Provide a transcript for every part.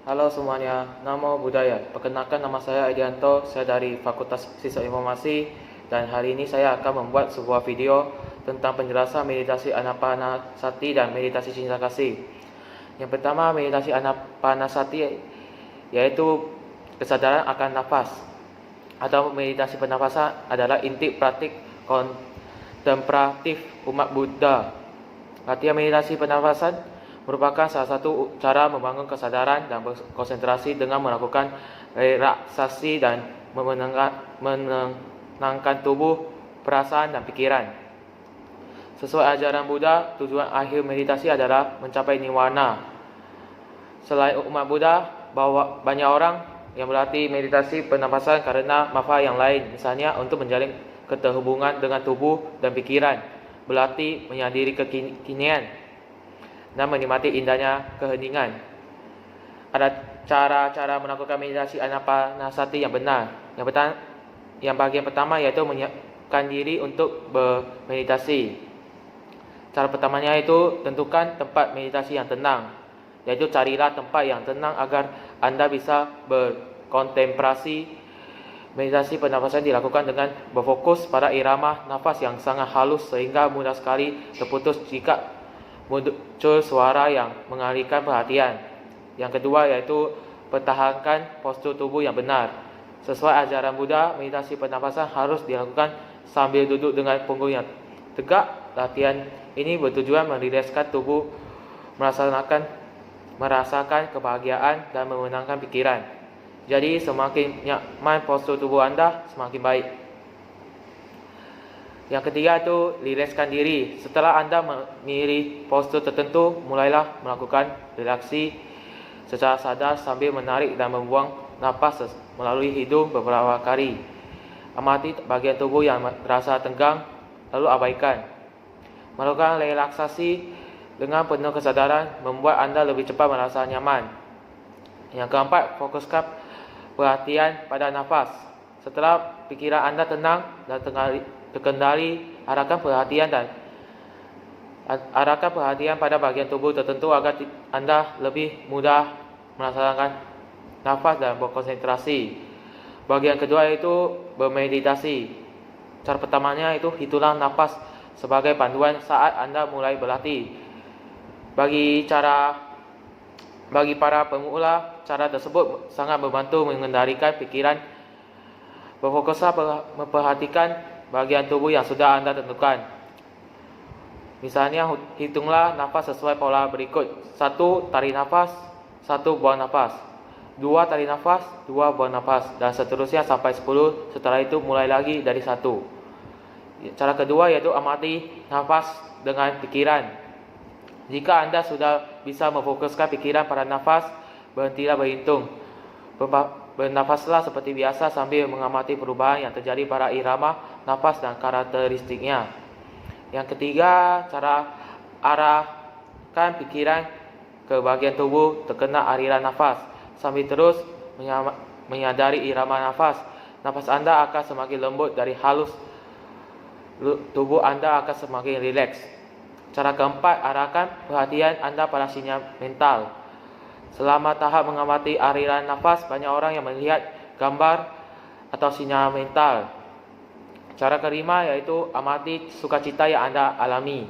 Halo semuanya, Namo Buddhaya. Perkenalkan, nama saya Edianto, saya dari Fakultas Sistem Informasi, dan hari ini saya akan membuat sebuah video tentang penjelasan meditasi Anapanasati dan meditasi cinta kasih. Yang pertama, meditasi Anapanasati yaitu kesadaran akan nafas, atau meditasi pernafasan adalah inti praktik kontemplatif umat Buddha. Latihan meditasi pernafasan merupakan salah satu cara membangun kesadaran dan berkonsentrasi dengan melakukan relaksasi dan menenangkan tubuh, perasaan, dan pikiran. Sesuai ajaran Buddha, tujuan akhir meditasi adalah mencapai nirwana. Selain umat Buddha, banyak orang yang berlatih meditasi pernafasan karena manfaat yang lain, misalnya untuk menjalin keterhubungan dengan tubuh dan pikiran, berlatih menyadari kekinian, dan menikmati indahnya keheningan. Ada cara-cara melakukan meditasi Anapanasati yang benar. Yang bagian pertama yaitu menyiapkan diri untuk bermeditasi. Cara pertamanya itu tentukan tempat meditasi yang tenang, yaitu carilah tempat yang tenang agar Anda bisa berkontemplasi. Meditasi pernafasan dilakukan dengan berfokus pada irama nafas yang sangat halus sehingga mudah sekali terputus jika muncul suara yang mengalihkan perhatian. Yang kedua yaitu pertahankan postur tubuh yang benar. Sesuai ajaran Buddha, meditasi pernafasan harus dilakukan sambil duduk dengan punggung yang tegak. Latihan ini bertujuan merilekskan tubuh, merasakan kebahagiaan, dan menenangkan pikiran. Jadi semakin nyaman postur tubuh Anda, semakin baik. Yang ketiga itu rilekskan diri. Setelah Anda memilih postur tertentu, mulailah melakukan relaksasi secara sadar sambil menarik dan membuang napas melalui hidung beberapa kali. Amati bagian tubuh yang terasa tegang, lalu abaikan. Melakukan relaksasi dengan penuh kesadaran membuat Anda lebih cepat merasa nyaman. Yang keempat, fokuskan perhatian pada nafas. Setelah pikiran Anda tenang dan terkendali, arahkan perhatian pada bagian tubuh tertentu agar Anda lebih mudah melaksanakan nafas dan berkonsentrasi. Bagian kedua yaitu bermeditasi. Cara pertamanya itu hitunglah nafas sebagai panduan saat Anda mulai berlatih. Bagi para pemula, cara tersebut sangat membantu mengendalikan pikiran. Berfokuslah memperhatikan bagian tubuh yang sudah Anda tentukan. Misalnya, hitunglah nafas sesuai pola berikut. 1. Tarik nafas, 1. Buang nafas. 2. Tarik nafas, 2. Buang nafas, dan seterusnya sampai 10. Setelah itu mulai lagi dari 1. Cara kedua yaitu amati nafas dengan pikiran. Jika Anda sudah bisa memfokuskan pikiran pada nafas, berhentilah berhitung. Bernafaslah seperti biasa sambil mengamati perubahan yang terjadi pada irama nafas dan karakteristiknya. Yang ketiga, cara arahkan pikiran ke bagian tubuh terkena aliran nafas sambil terus menyadari irama nafas. Nafas Anda akan semakin lembut dari halus, tubuh Anda akan semakin rileks. Cara keempat, arahkan perhatian Anda pada sinyal mental. Selama tahap mengamati aliran nafas, banyak orang yang melihat gambar atau sinyal mental. Cara kelima yaitu amati sukacita yang Anda alami.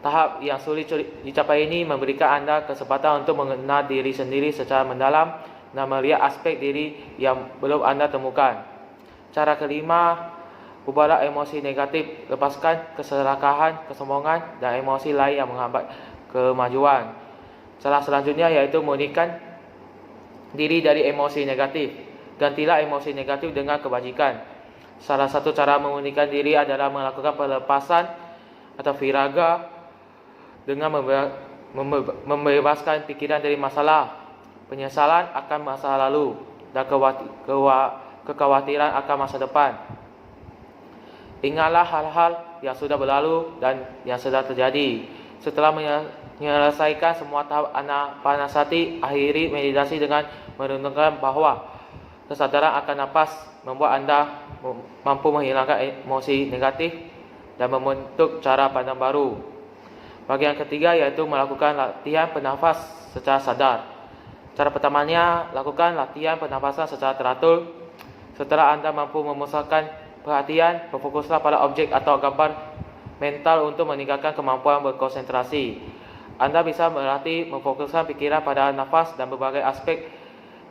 Tahap yang sulit dicapai ini memberikan Anda kesempatan untuk mengenal diri sendiri secara mendalam dan melihat aspek diri yang belum Anda temukan. Cara kelima, ubahlah emosi negatif, lepaskan keserakahan, kesombongan, dan emosi lain yang menghambat kemajuan. Cara selanjutnya yaitu memurnikan diri dari emosi negatif. Gantilah emosi negatif dengan kebajikan. Salah satu cara memurnikan diri adalah melakukan pelepasan atau viraga dengan membebaskan pikiran dari masalah, penyesalan akan masa lalu, dan kekhawatiran akan masa depan. Ingatlah hal-hal yang sudah berlalu dan yang sedang terjadi. Setelah menyelesaikan semua tahap Anapanasati, akhiri meditasi dengan merenungkan bahwa kesadaran akan nafas membuat Anda mampu menghilangkan emosi negatif dan membentuk cara pandang baru. Bagian ketiga yaitu melakukan latihan bernafas secara sadar. Cara pertamanya, lakukan latihan pernafasan secara teratur. Setelah Anda mampu memusatkan perhatian, berfokuslah pada objek atau gambar mental untuk meningkatkan kemampuan berkonsentrasi. Anda bisa melatih memfokuskan pikiran pada nafas dan berbagai aspek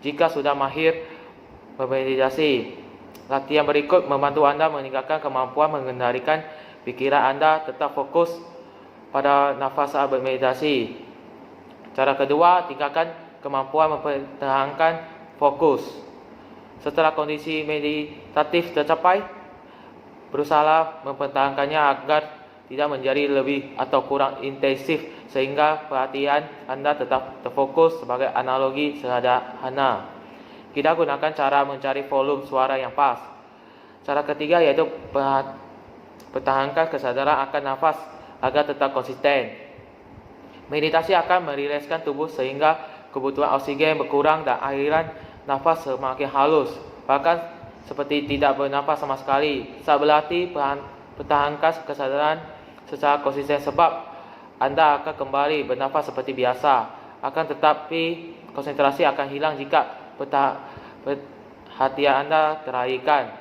jika sudah mahir bermeditasi. Latihan berikut membantu Anda meningkatkan kemampuan mengendalikan pikiran Anda tetap fokus pada nafas saat bermeditasi. Cara kedua, tingkatkan kemampuan mempertahankan fokus. Setelah kondisi meditatif tercapai, berusahalah mempertahankannya agar tidak menjadi lebih atau kurang intensif sehingga perhatian Anda tetap terfokus. Sebagai analogi sederhana, kita gunakan cara mencari volume suara yang pas. Cara ketiga yaitu pertahankan kesadaran akan nafas agar tetap konsisten. Meditasi akan merilekskan tubuh sehingga kebutuhan oksigen berkurang dan aliran nafas semakin halus, bahkan seperti tidak bernafas sama sekali. Saat berlatih, pertahankan kesadaran secara konsisten sebab Anda akan kembali bernafas seperti biasa. Akan tetapi, konsentrasi akan hilang jika perhatian Anda teralihkan.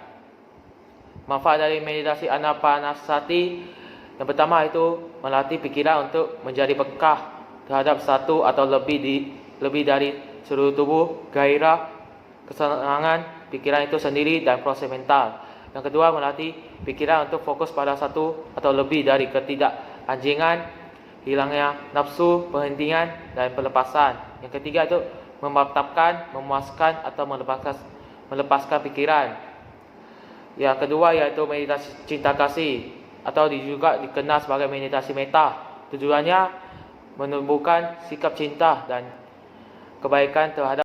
Manfaat dari meditasi Anapanasati yang pertama itu melatih pikiran untuk menjadi peka terhadap satu atau lebih dari seluruh tubuh, gairah, kesenangan, pikiran itu sendiri dan proses mental. Yang kedua, melatih pikiran untuk fokus pada satu atau lebih dari ketidakanjingan, hilangnya nafsu, penghentian dan pelepasan. Yang ketiga itu memantapkan, memuaskan atau melepaskan pikiran. Yang kedua yaitu meditasi cinta kasih atau juga dikenal sebagai meditasi meta. Tujuannya menumbuhkan sikap cinta dan kebaikan terhadap